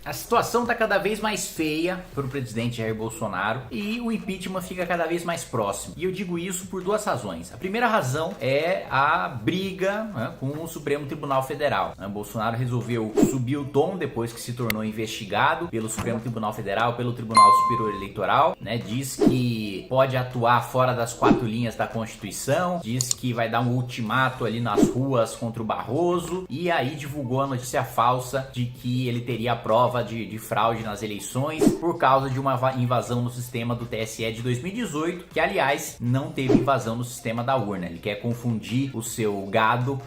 A situação está cada vez mais feia para o presidente Jair Bolsonaro e o impeachment fica cada vez mais próximo. E eu digo isso por duas razões. A primeira razão é a briga, né, com o Supremo Tribunal Federal. Bolsonaro resolveu subir o tom depois que se tornou investigado pelo Supremo Tribunal Federal, pelo Tribunal Superior Eleitoral. Diz que pode atuar fora das quatro linhas da Constituição, diz que vai dar um ultimato ali nas ruas contra o Barroso e aí divulgou a notícia falsa de que ele teria a prova de fraude nas eleições por causa de uma invasão no sistema do TSE de 2018, que aliás não teve invasão no sistema da urna. Ele quer confundir o seu gado,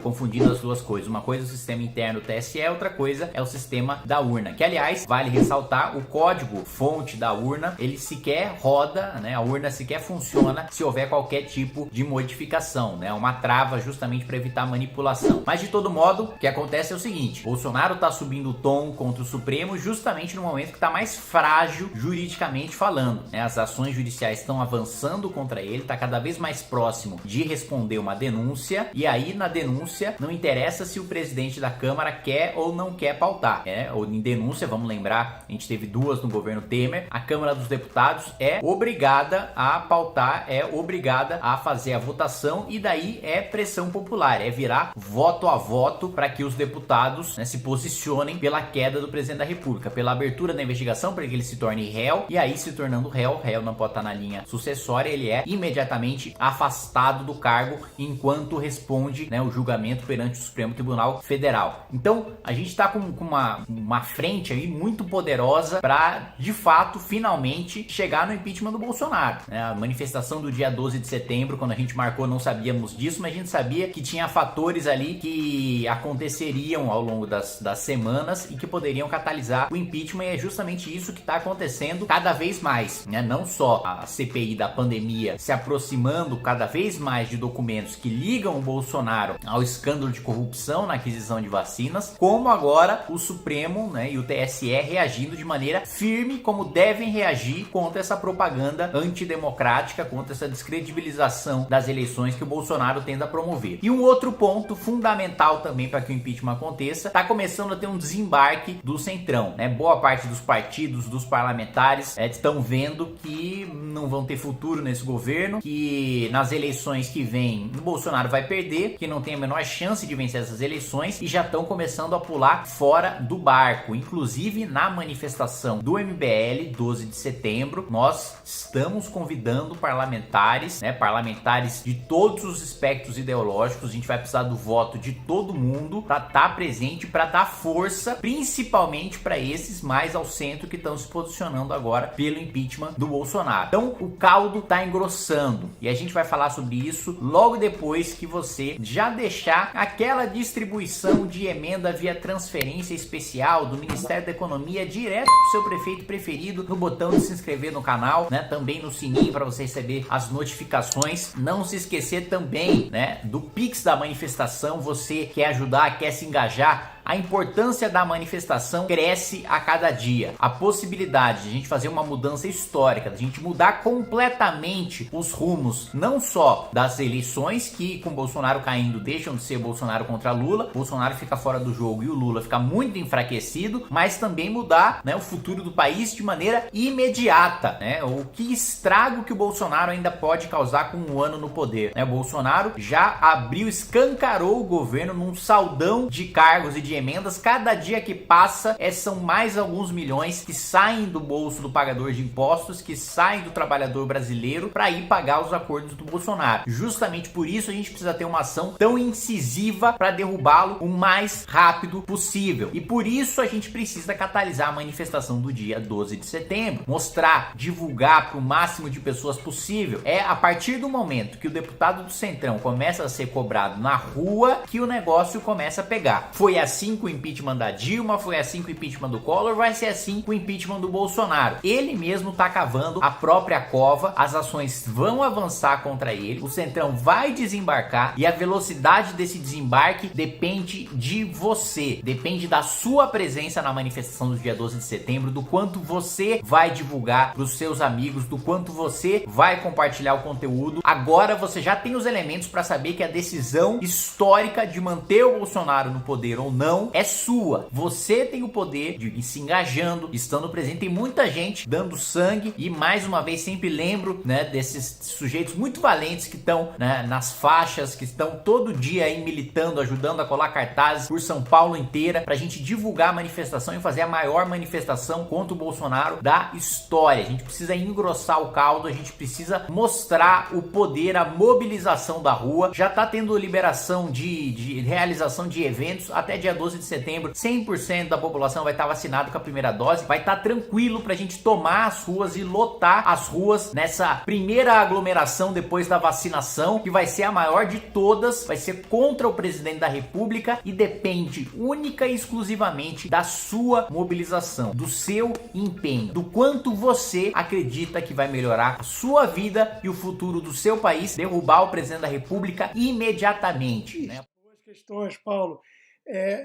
confundindo as duas coisas. Uma coisa é o sistema interno do TSE, outra coisa é o sistema da urna, que aliás, vale ressaltar, o código fonte da urna, ele sequer roda, a urna sequer funciona se houver qualquer tipo de modificação, uma trava justamente para evitar manipulação. Mas de todo modo, o que acontece é o seguinte: Bolsonaro está subindo o tom contra o Supremo justamente no momento que está mais frágil juridicamente falando, As ações judiciais estão avançando contra ele, está cada vez mais próximo de responder uma denúncia, e aí na denúncia não interessa se o presidente da Câmara quer ou não quer pautar, ou em denúncia, vamos lembrar, a gente teve duas no governo Temer, a Câmara dos Deputados é obrigada a pautar, é obrigada a fazer a votação, e daí é pressão popular, é virar voto a voto para que os deputados se posicionem pela queda do presidente da República, pela abertura da investigação para que ele se torne réu, e aí se tornando réu não pode estar na linha sucessória, ele é imediatamente afastado do cargo enquanto responde o julgamento perante o Supremo Tribunal Federal. Então a gente está com uma frente aí muito poderosa para de fato finalmente chegar no impeachment do Bolsonaro. A manifestação do dia 12 de setembro, quando a gente marcou, não sabíamos disso, mas a gente sabia que tinha fatores ali que aconteceriam ao longo das semanas e que poderiam catalisar o impeachment, e é justamente isso que está acontecendo cada vez mais, Não só a CPI da pandemia se aproximando cada vez mais de documentos que ligam o Bolsonaro ao escândalo de corrupção na aquisição de vacinas, como agora o Supremo, e o TSE reagindo de maneira firme, como devem reagir contra essa propaganda antidemocrática, contra essa descredibilização das eleições que o Bolsonaro tenta promover. E um outro ponto fundamental também para que o impeachment aconteça, está começando a ter um desembarque do Centrão, Boa parte dos partidos, dos parlamentares estão vendo que não vão ter futuro nesse governo, que nas eleições que vem o Bolsonaro vai perder, que não tem a menor chance de vencer essas eleições, e já estão começando a pular fora do barco. Inclusive na manifestação do MBL 12 de setembro, nós estamos convidando parlamentares, parlamentares de todos os espectros ideológicos. A gente vai precisar do voto de todo mundo para estar presente, para dar força, principalmente para esses mais ao centro que estão se posicionando agora pelo impeachment do Bolsonaro. Então o caldo está engrossando, e a gente vai falar sobre isso logo depois que você já deixar aquela distribuição de emenda via transferência especial do Ministério da Economia direto para o seu prefeito preferido, no botão de se inscrever no canal, também no sininho para você receber as notificações. Não se esquecer também, do Pix da manifestação. Você quer ajudar, quer se engajar, a importância da manifestação cresce a cada dia. A possibilidade de a gente fazer uma mudança histórica, de a gente mudar completamente os rumos, não só das eleições, que com Bolsonaro caindo deixam de ser Bolsonaro contra Lula, Bolsonaro fica fora do jogo e o Lula fica muito enfraquecido, mas também mudar o futuro do país de maneira imediata. O que estrago que o Bolsonaro ainda pode causar com um ano no poder. O Bolsonaro já escancarou o governo num saldão de cargos e de emendas. Cada dia que passa são mais alguns milhões que saem do bolso do pagador de impostos, que saem do trabalhador brasileiro para ir pagar os acordos do Bolsonaro. Justamente por isso a gente precisa ter uma ação tão incisiva para derrubá-lo o mais rápido possível. E por isso a gente precisa catalisar a manifestação do dia 12 de setembro, mostrar, divulgar para o máximo de pessoas possível. É a partir do momento que o deputado do Centrão começa a ser cobrado na rua que o negócio começa a pegar. Foi assim com o impeachment da Dilma, foi assim com o impeachment do Collor, vai ser assim com o impeachment do Bolsonaro. Ele mesmo tá cavando a própria cova, as ações vão avançar contra ele, o Centrão vai desembarcar e a velocidade desse desembarque depende de você, depende da sua presença na manifestação do dia 12 de setembro, do quanto você vai divulgar para os seus amigos, do quanto você vai compartilhar o conteúdo. Agora você já tem os elementos para saber que a decisão histórica de manter o Bolsonaro no poder ou não decisão é sua. Você tem o poder de ir se engajando, estando presente. Tem muita gente dando sangue e, mais uma vez, sempre lembro, né, desses sujeitos muito valentes que estão, né, nas faixas, que estão todo dia aí militando, ajudando a colar cartazes por São Paulo inteira pra gente divulgar a manifestação e fazer a maior manifestação contra o Bolsonaro da história. A gente precisa engrossar o caldo, a gente precisa mostrar o poder, a mobilização da rua. Já tá tendo liberação de realização de eventos até dia 12 de setembro. 100% da população vai estar vacinado com a primeira dose. Vai estar tranquilo pra gente tomar as ruas e lotar as ruas nessa primeira aglomeração depois da vacinação, que vai ser a maior de todas, vai ser contra o presidente da República e depende única e exclusivamente da sua mobilização, do seu empenho, do quanto você acredita que vai melhorar a sua vida e o futuro do seu país, derrubar o presidente da República imediatamente, né? Duas questões, Paulo.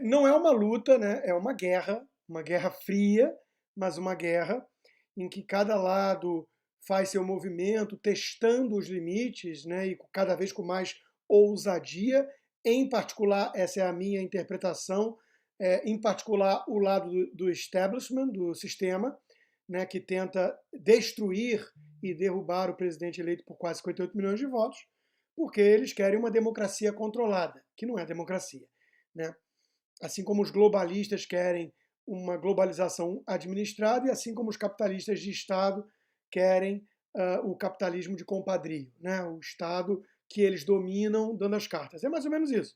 Não é uma luta, né? É uma guerra fria, mas uma guerra em que cada lado faz seu movimento, testando os limites, né? E cada vez com mais ousadia. Em particular, essa é a minha interpretação, em particular o lado do establishment, do sistema, né, que tenta destruir e derrubar o presidente eleito por quase 58 milhões de votos, porque eles querem uma democracia controlada, que não é democracia, né? Assim como os globalistas querem uma globalização administrada e assim como os capitalistas de Estado querem o capitalismo de compadrio, né? O Estado que eles dominam dando as cartas. É mais ou menos isso.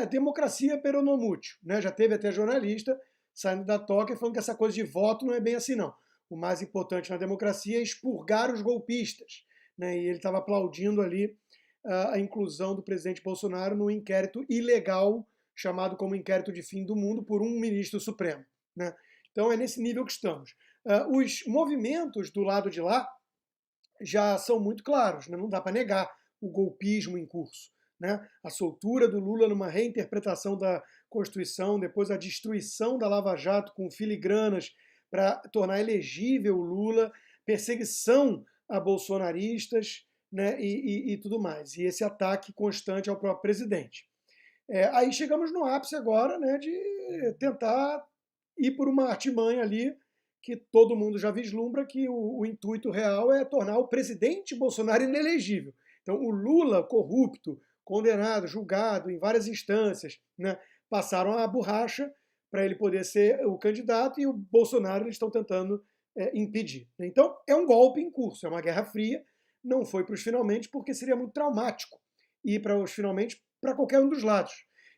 Democracia peronomútil, né? Já teve até jornalista saindo da toca e falando que essa coisa de voto não é bem assim, não. O mais importante na democracia é expurgar os golpistas, né? E ele estava aplaudindo ali a inclusão do presidente Bolsonaro no inquérito ilegal, chamado como inquérito de fim do mundo, por um ministro supremo, né? Então é nesse nível que estamos. Os movimentos do lado de lá já são muito claros, né? Não dá para negar o golpismo em curso, né? A soltura do Lula numa reinterpretação da Constituição, depois a destruição da Lava Jato com filigranas para tornar elegível o Lula, perseguição a bolsonaristas, né? E tudo mais. E esse ataque constante ao próprio presidente. Aí chegamos no ápice agora, né, de tentar ir por uma artimanha ali que todo mundo já vislumbra que o intuito real é tornar o presidente Bolsonaro inelegível. Então, o Lula corrupto, condenado, julgado em várias instâncias, né, passaram a borracha para ele poder ser o candidato e o Bolsonaro eles estão tentando impedir. Então, é um golpe em curso, é uma guerra fria, não foi para os finalmente porque seria muito traumático ir para os finalmente para qualquer um dos lados.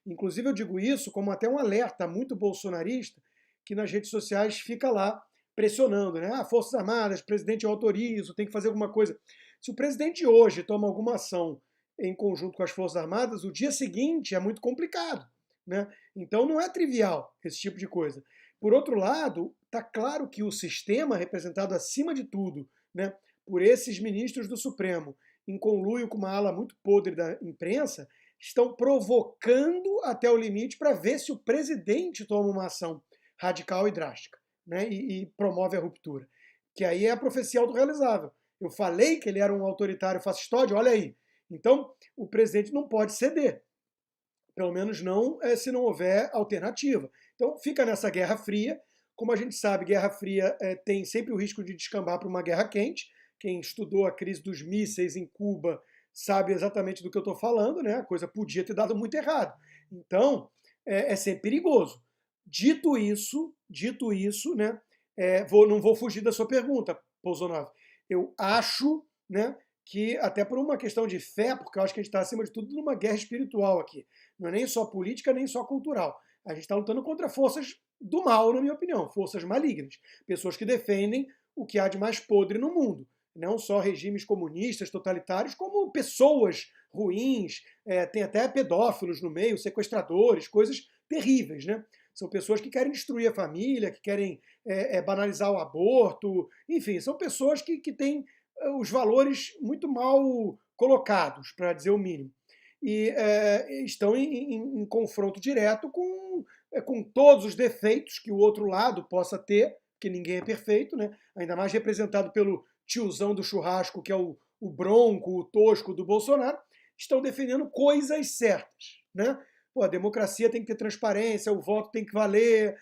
Inclusive, eu digo isso como até um alerta muito bolsonarista que nas redes sociais fica lá pressionando, né? Forças Armadas, presidente eu autorizo, tem que fazer alguma coisa. Se o presidente hoje toma alguma ação em conjunto com as Forças Armadas, o dia seguinte é muito complicado, né? Então não é trivial esse tipo de coisa. Por outro lado, está claro que o sistema, representado acima de tudo, né, por esses ministros do Supremo, em conluio com uma ala muito podre da imprensa, estão provocando até o limite para ver se o presidente toma uma ação radical e drástica, né, e promove a ruptura. Que aí é a profecia autorrealizável. Eu falei que ele era um autoritário fascistóide, olha aí. Então, o presidente não pode ceder. Pelo menos não se não houver alternativa. Então, fica nessa guerra fria. Como a gente sabe, guerra fria tem sempre o risco de descambar para uma guerra quente. Quem estudou a crise dos mísseis em Cuba sabe exatamente do que eu estou falando, né? A coisa podia ter dado muito errado. Então, é sempre perigoso. Dito isso, né? Não vou fugir da sua pergunta, Bolsonaro. Eu acho, né, que até por uma questão de fé, porque eu acho que a gente está, acima de tudo, numa guerra espiritual aqui. Não é nem só política, nem só cultural. A gente está lutando contra forças do mal, na minha opinião, forças malignas. Pessoas que defendem o que há de mais podre no mundo. Não só regimes comunistas, totalitários, como pessoas ruins, tem até pedófilos no meio, sequestradores, coisas terríveis, né? São pessoas que querem destruir a família, que querem banalizar o aborto, enfim, são pessoas que têm os valores muito mal colocados, para dizer o mínimo. E estão em confronto direto com todos os defeitos que o outro lado possa ter, porque ninguém é perfeito, né? Ainda mais representado pelo tiozão do churrasco, que é o bronco, o tosco do Bolsonaro, estão defendendo coisas certas, né? pô, a democracia tem que ter transparência, o voto tem que valer,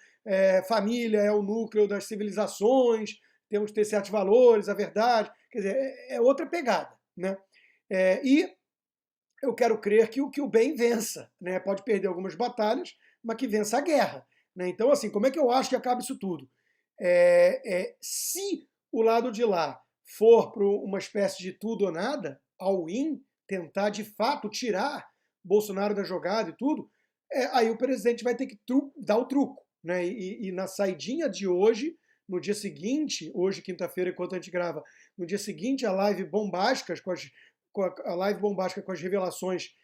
família é o núcleo das civilizações, temos que ter certos valores, a verdade. Quer dizer, é outra pegada, né? E eu quero crer que o bem vença, né? Pode perder algumas batalhas, mas que vença a guerra, né? Então, assim, como é que eu acho que acaba isso tudo? Se o lado de lá for para uma espécie de tudo ou nada, all-in, tentar de fato tirar Bolsonaro da jogada e tudo, aí o presidente vai ter que dar o truco, né? E na saidinha de hoje, no dia seguinte, hoje quinta-feira, enquanto a gente grava, no dia seguinte a live bombástica a live bombástica com as revelações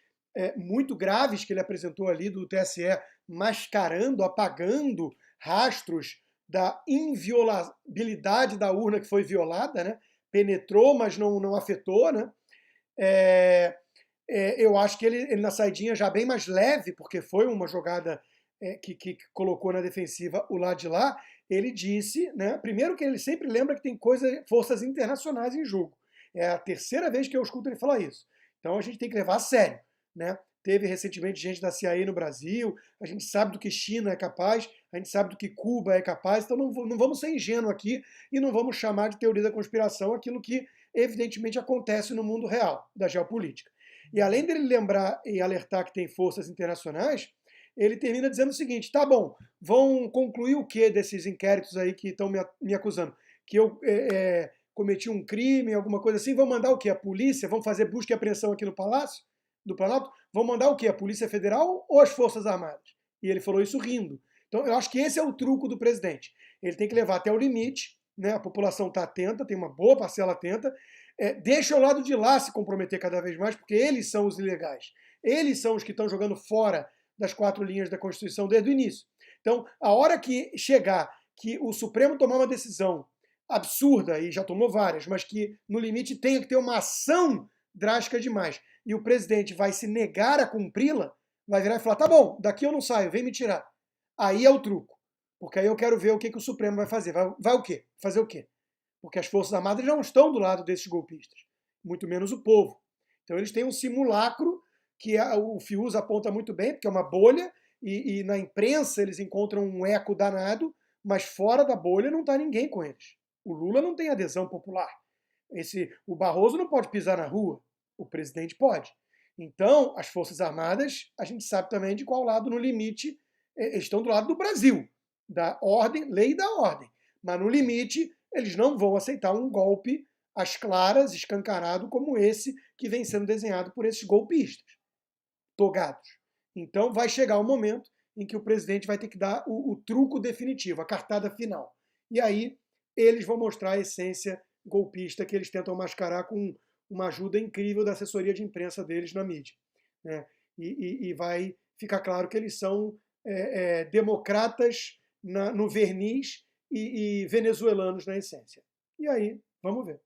muito graves que ele apresentou ali do TSE, mascarando, apagando rastros da inviolabilidade da urna que foi violada, né? Penetrou, mas não afetou, né? Eu acho que ele na saidinha já bem mais leve, porque foi uma jogada que colocou na defensiva o lado de lá, ele disse, né? Primeiro que ele sempre lembra que tem forças internacionais em jogo. É a terceira vez que eu escuto ele falar isso. Então a gente tem que levar a sério, né? Teve recentemente gente da CIA no Brasil, a gente sabe do que China é capaz, a gente sabe do que Cuba é capaz, então não vamos ser ingênuos aqui e não vamos chamar de teoria da conspiração aquilo que evidentemente acontece no mundo real, da geopolítica. E além dele lembrar e alertar que tem forças internacionais, ele termina dizendo o seguinte, tá bom, vão concluir o que desses inquéritos aí que estão me acusando? Que eu cometi um crime, alguma coisa assim, vão mandar o quê? A polícia? Vão fazer busca e apreensão aqui no Palácio do Planalto? Vão mandar o quê? A Polícia Federal ou as Forças Armadas? E ele falou isso rindo. Então eu acho que esse é o truco do presidente. Ele tem que levar até o limite, né? A população está atenta, tem uma boa parcela atenta, deixa o lado de lá se comprometer cada vez mais, porque eles são os ilegais. Eles são os que estão jogando fora das 4 linhas da Constituição desde o início. Então, a hora que chegar que o Supremo tomar uma decisão absurda, e já tomou várias, mas que no limite tenha que ter uma ação drástica demais, e o presidente vai se negar a cumpri-la, vai virar e falar, tá bom, daqui eu não saio, vem me tirar. Aí é o truco. Porque aí eu quero ver o que o Supremo vai fazer. Vai o quê? Fazer o quê? Porque as Forças Armadas não estão do lado desses golpistas, muito menos o povo. Então eles têm um simulacro que o Fius aponta muito bem, porque é uma bolha, e na imprensa eles encontram um eco danado, mas fora da bolha não está ninguém com eles. O Lula não tem adesão popular. O Barroso não pode pisar na rua, o presidente pode. Então, as Forças Armadas, a gente sabe também de qual lado, no limite, estão do lado do Brasil, da ordem, lei da ordem. Mas no limite, eles não vão aceitar um golpe às claras, escancarado, como esse que vem sendo desenhado por esses golpistas togados. Então vai chegar o momento em que o presidente vai ter que dar o truco definitivo, a cartada final. E aí eles vão mostrar a essência golpista que eles tentam mascarar com uma ajuda incrível da assessoria de imprensa deles na mídia, né? E vai ficar claro que eles são democratas no verniz e venezuelanos na essência. E aí, vamos ver.